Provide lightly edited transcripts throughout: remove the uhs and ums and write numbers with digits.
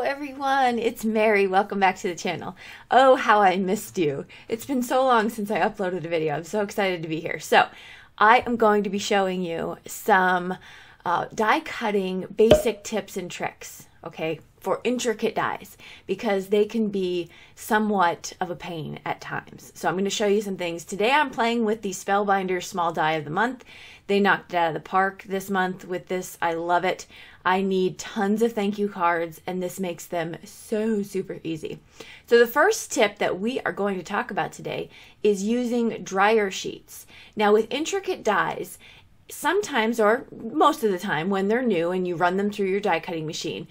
everyone, it's Mary. Welcome back to the channel. Oh, how I missed you. It's been so long since I uploaded a video. I'm so excited to be here. So I am going to be showing you some die cutting basic tips and tricks, okay, for intricate dies, because they can be somewhat of a pain at times. So I'm going to show you some things. Today I'm playing with the Spellbinders Small Die of the Month. They knocked it out of the park this month with this. I love it. I need tons of thank you cards, and this makes them so super easy. So the first tip that we are going to talk about today is using dryer sheets. Now with intricate dies, sometimes, or most of the time when they're new and you run them through your die cutting machine,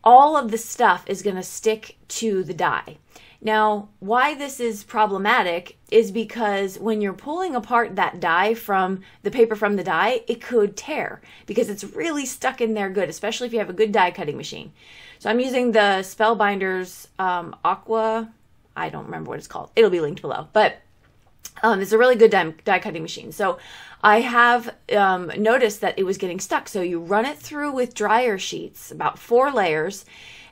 all of the stuff is going to stick to the die. Now, why this is problematic is because when you're pulling apart that die from the paper from the die, it could tear because it's really stuck in there good, especially if you have a good die cutting machine. So I'm using the Spellbinders Aqua, I don't remember what it's called. It'll be linked below, but it's a really good die cutting machine. So I have noticed that it was getting stuck. So you run it through with dryer sheets, about 4 layers.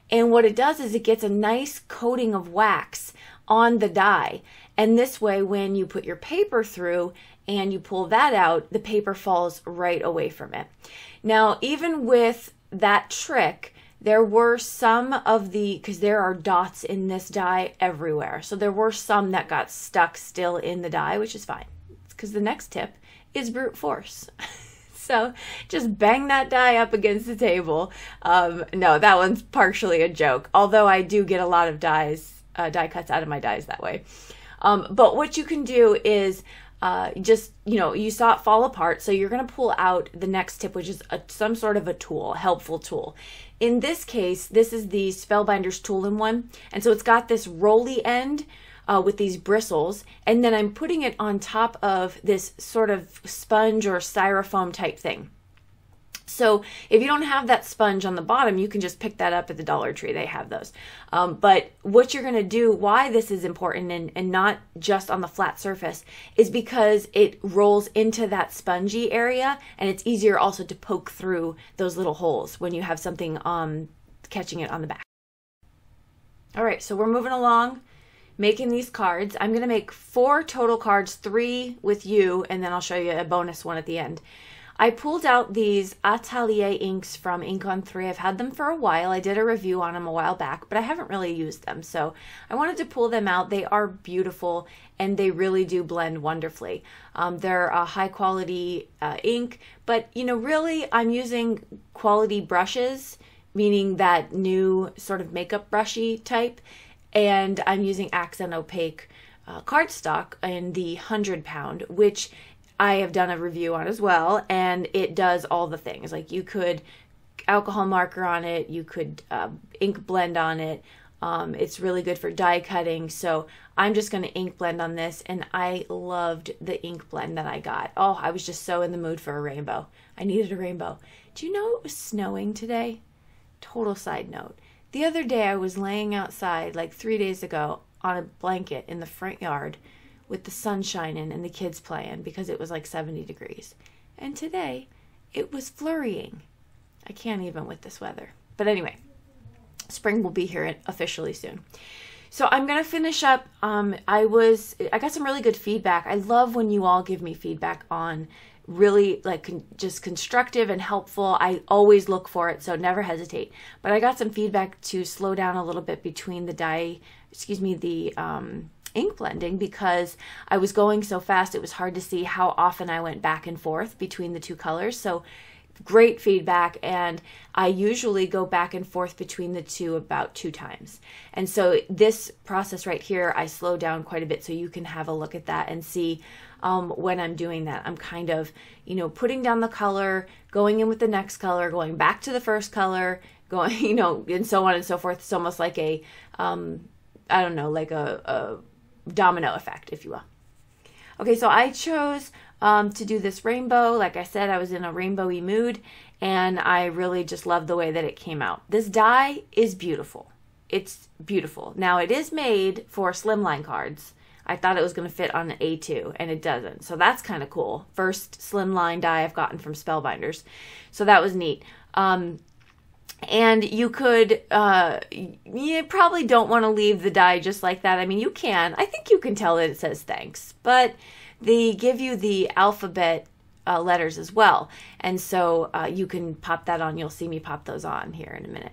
And what it does is it gets a nice coating of wax on the die. And this way, when you put your paper through and you pull that out, the paper falls right away from it. Now, even with that trick, there were some of the, because there are dots in this die everywhere. So there were some that got stuck still in the die, which is fine. It's because the next tip is brute force. So just bang that die up against the table. No, that one's partially a joke, although I do get a lot of die cuts out of my dies that way. But what you can do is just, you saw it fall apart, so you're going to pull out the next tip, which is some sort of a tool, a helpful tool. In this case, this is the Spellbinders Tool-in-One, and so it's got this rolly end with these bristles, and then I'm putting it on top of this sort of sponge or styrofoam type thing. So if you don't have that sponge on the bottom, you can just pick that up at the Dollar Tree. They have those. But what you're going to do, why this is important and not just on the flat surface, is because it rolls into that spongy area, and it's easier also to poke through those little holes when you have something catching it on the back. All right, so we're moving along, making these cards. I'm going to make 4 total cards, 3 with you, and then I'll show you a bonus one at the end. I pulled out these Atelier inks from Ink on 3. I've had them for a while. I did a review on them a while back, but I haven't really used them. So I wanted to pull them out. They are beautiful, and they really do blend wonderfully. They're a high quality ink, but really I'm using quality brushes, meaning that new sort of makeup brushy type. And I'm using Accent Opaque cardstock in the 100-pound, which I have done a review on as well, and it does all the things. Like you could alcohol marker on it, you could ink blend on it. It's really good for die cutting, so I'm just going to ink blend on this, and I loved the ink blend that I got. Oh, I was just so in the mood for a rainbow. I needed a rainbow. Do you know it was snowing today? Total side note. The other day I was laying outside, like 3 days ago, on a blanket in the front yard with the sun shining and the kids playing because it was like 70 degrees. And today it was flurrying. I can't even with this weather. But anyway, spring will be here officially soon. So I'm going to finish up. I got some really good feedback. I love when you all give me feedback on really just constructive and helpful. I always look for it, so never hesitate. But I got some feedback to slow down a little bit between the ink blending because I was going so fast it was hard to see how often I went back and forth between the 2 colors. So great feedback, and I usually go back and forth between the 2 about 2 times. And so this process right here, I slow down quite a bit so you can have a look at that and see when I'm doing that. I'm kind of, putting down the color, going in with the next color, going back to the first color, going, and so on and so forth. It's almost like a, I don't know, like a domino effect, if you will. Okay, so I chose to do this rainbow. Like I said, I was in a rainbowy mood, and I really just love the way that it came out. This die is beautiful. It's beautiful. Now, it is made for Slimline cards. I thought it was going to fit on an A2, and it doesn't. So that's kind of cool. First Slimline die I've gotten from Spellbinders. So that was neat. And you could, you probably don't want to leave the die just like that. I mean, you can. I think you can tell that it says thanks, but they give you the alphabet letters as well. And so you can pop that on. You'll see me pop those on here in a minute.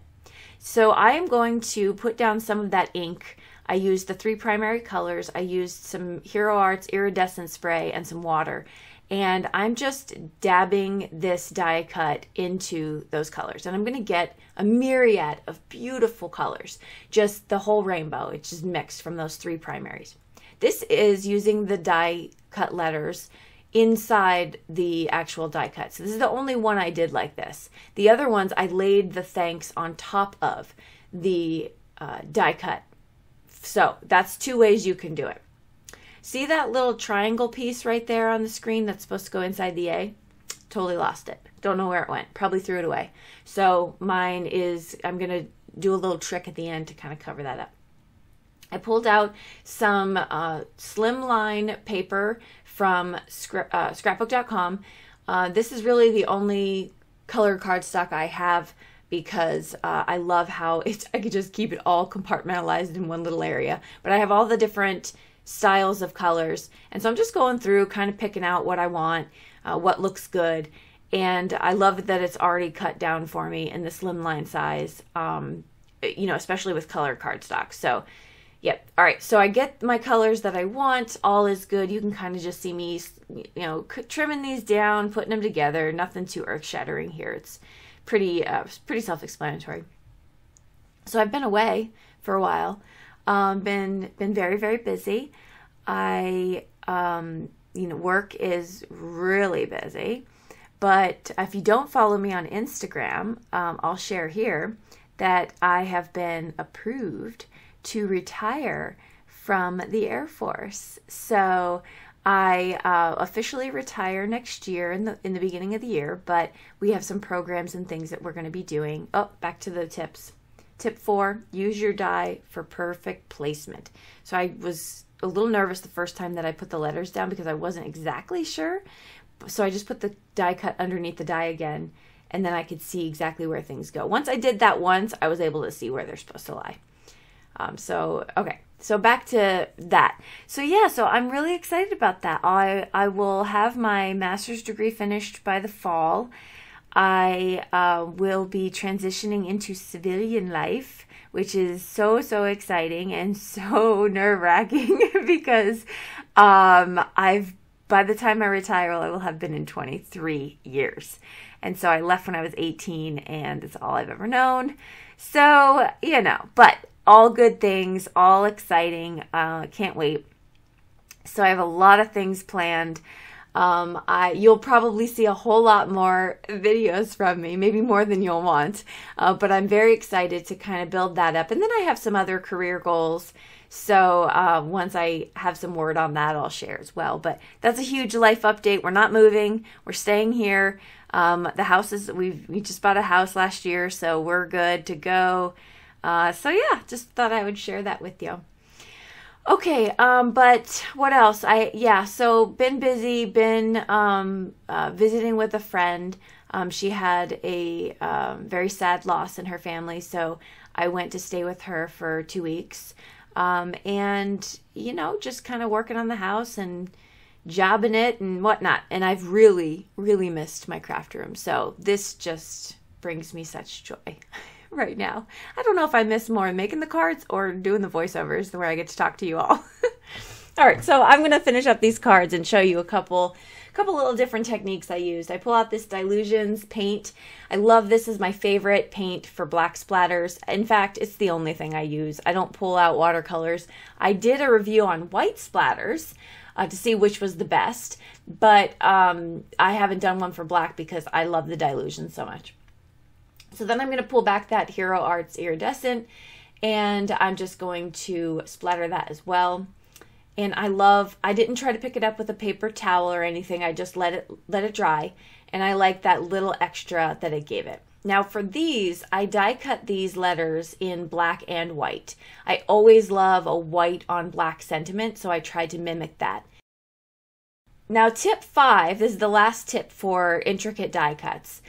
So I am going to put down some of that ink. I used the 3 primary colors. I used some Hero Arts iridescent spray and some water. And I'm just dabbing this die cut into those colors. And I'm going to get a myriad of beautiful colors, just the whole rainbow. It's just mixed from those 3 primaries. This is using the die cut letters inside the actual die cut. So this is the only one I did like this. The other ones I laid the thanks on top of the die cut. So that's 2 ways you can do it. See that little triangle piece right there on the screen that's supposed to go inside the A? Totally lost it. Don't know where it went. Probably threw it away. So mine is, I'm going to do a little trick at the end to kind of cover that up. I pulled out some Slimline paper from scrapbook.com. This is really the only colored cardstock I have because I love how I could just keep it all compartmentalized in one little area. But I have all the different styles of colors, and so I'm just going through kind of picking out what I want, what looks good, and I love that it's already cut down for me in the slimline size, you know, especially with colored cardstock. So yep. All right, so I get my colors that I want. All is good. You can kind of just see me, you know, trimming these down, putting them together. Nothing too earth-shattering here. It's pretty self-explanatory. So I've been away for a while. Been very, very busy. I, you know, work is really busy, but if you don't follow me on Instagram, I'll share here that I have been approved to retire from the Air Force. So I officially retire next year in the beginning of the year, but we have some programs and things that we're going to be doing. Oh, back to the tips. Tip 4, use your die for perfect placement. So I was a little nervous the first time that I put the letters down because I wasn't exactly sure. So I just put the die cut underneath the die again, and then I could see exactly where things go. Once I did that once, I was able to see where they're supposed to lie. Okay, so back to that. So yeah, so I'm really excited about that. I will have my master's degree finished by the fall. I will be transitioning into civilian life, which is so exciting and so nerve-wracking because by the time I retire, I will have been in 23 years. And so I left when I was 18, and it's all I've ever known. So, you know, but all good things, all exciting. Can't wait. So I have a lot of things planned. You'll probably see a whole lot more videos from me, maybe more than you'll want, but I'm very excited to kind of build that up. And then I have some other career goals. So once I have some word on that, I'll share as well. But that's a huge life update. We're not moving. We're staying here. The house is, we just bought a house last year, so we're good to go. So yeah, just thought I would share that with you. Okay, but what else? So been busy, been visiting with a friend. She had a very sad loss in her family, so I went to stay with her for 2 weeks. And, you know, just kind of working on the house and jobbing it and whatnot. And I've really, really missed my craft room. So this just brings me such joy right now. I don't know if I miss more making the cards or doing the voiceovers where I get to talk to you all. All right, so I'm going to finish up these cards and show you a couple little different techniques I used. I pull out this Dylusions paint. I love this as my favorite paint for black splatters. In fact, it's the only thing I use. I don't pull out watercolors. I did a review on white splatters to see which was the best, but I haven't done one for black because I love the Dylusions so much. So then I'm going to pull back that Hero Arts Iridescent, and I'm just going to splatter that as well. And I didn't try to pick it up with a paper towel or anything. I just let it dry, and I like that little extra that it gave it. Now for these, I die cut these letters in black and white. I always love a white on black sentiment, so I tried to mimic that. Now tip 5, this is the last tip for intricate die cuts,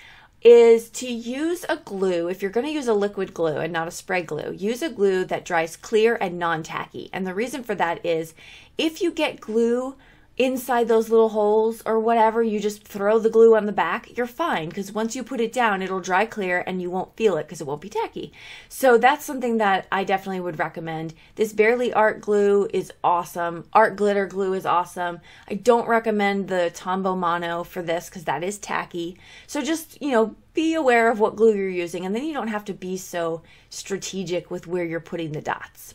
is to use a glue. If you're going to use a liquid glue and not a spray glue, use a glue that dries clear and non-tacky. And the reason for that is if you get glue inside those little holes or whatever, you just throw the glue on the back, you're fine, because once you put it down, it'll dry clear and you won't feel it because it won't be tacky. So that's something that I definitely would recommend. This Barely Art glue is awesome. Art glitter glue is awesome. I don't recommend the Tombow Mono for this because that is tacky. So just, you know, be aware of what glue you're using, and then you don't have to be so strategic with where you're putting the dots.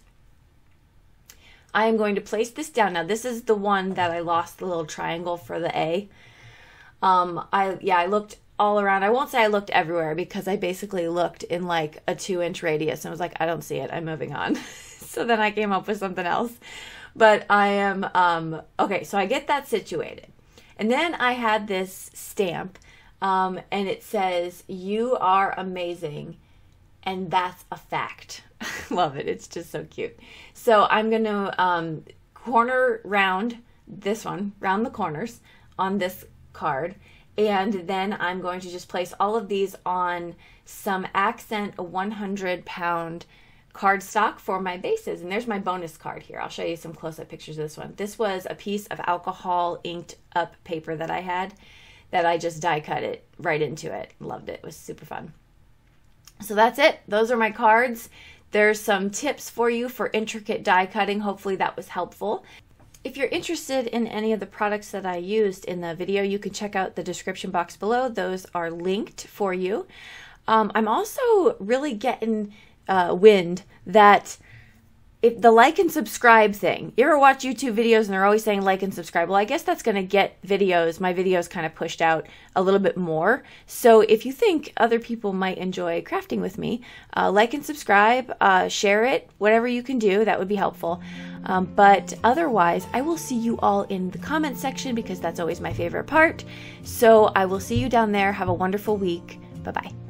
I am going to place this down. Now this is the one that I lost the little triangle for the A. I looked all around. I won't say I looked everywhere because I basically looked in like a 2-inch radius and was like, I don't see it. I'm moving on. So then I came up with something else. But I am, okay, so I get that situated. And then I had this stamp and it says, "You are amazing, and that's a fact." Love it. It's just so cute. So I'm going to corner round this one, round the corners on this card. And then I'm going to just place all of these on some accent 100-pound cardstock for my bases. And there's my bonus card here. I'll show you some close-up pictures of this one. This was a piece of alcohol inked up paper that I had that I just die cut it right into it. Loved it. It was super fun. So that's it. Those are my cards. There's some tips for you for intricate die cutting. Hopefully that was helpful. If you're interested in any of the products that I used in the video, you can check out the description box below. Those are linked for you. I'm also really getting wind that if the like and subscribe thing, you ever watch YouTube videos and they're always saying like and subscribe? Well, I guess that's going to get my videos kind of pushed out a little bit more. So if you think other people might enjoy crafting with me, like and subscribe, share it, whatever you can do, that would be helpful. But otherwise, I will see you all in the comment section because that's always my favorite part. So I will see you down there. Have a wonderful week. Bye-bye.